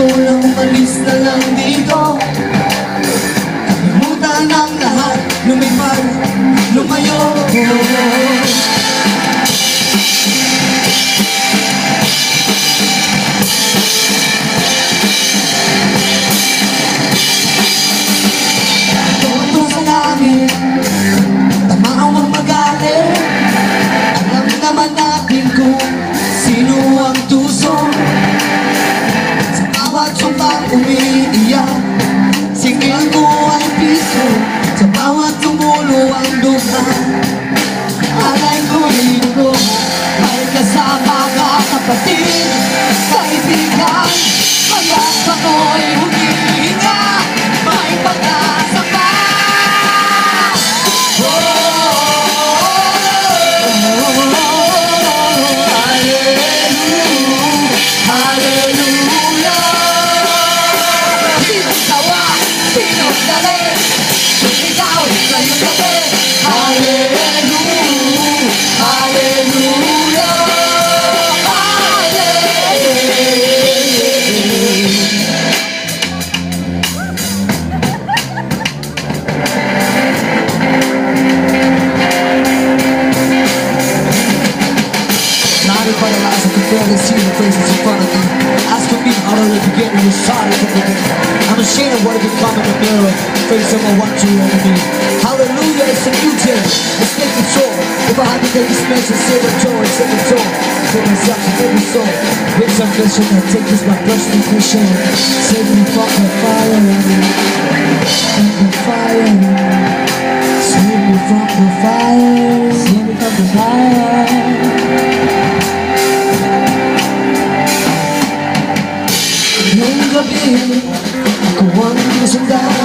ko lang umalis na lang dito. Kalimutan ang lahat, lumipad, lumayo. Totoo sa langit, tamang magaling. Alam naman natin kung sino ang tuso. Sa bawat sumpang umiiyak, singil ko ay piso. Sa bawat tumulo ang duha, alay ko dito. May kasama ka kapatid, kaibigan. Kaya't ako'y humihinga, may pag-asa pa. Paralyzed, I can barely see the faces in front of me. As for me, how do I begin to sorry for the day? I'm ashamed of what I've become in the mirror. Face of my one true enemy. Hallelujah, it's a new day. Let's take control. If I had to take this message, save a joy, save a joy. Save myself and every soul. With some mission, I take this my personal mission. Save me from the fire. From the fire. Save me from the fire. Save me from the fire. Ngayong gabi, ako ang sinundan.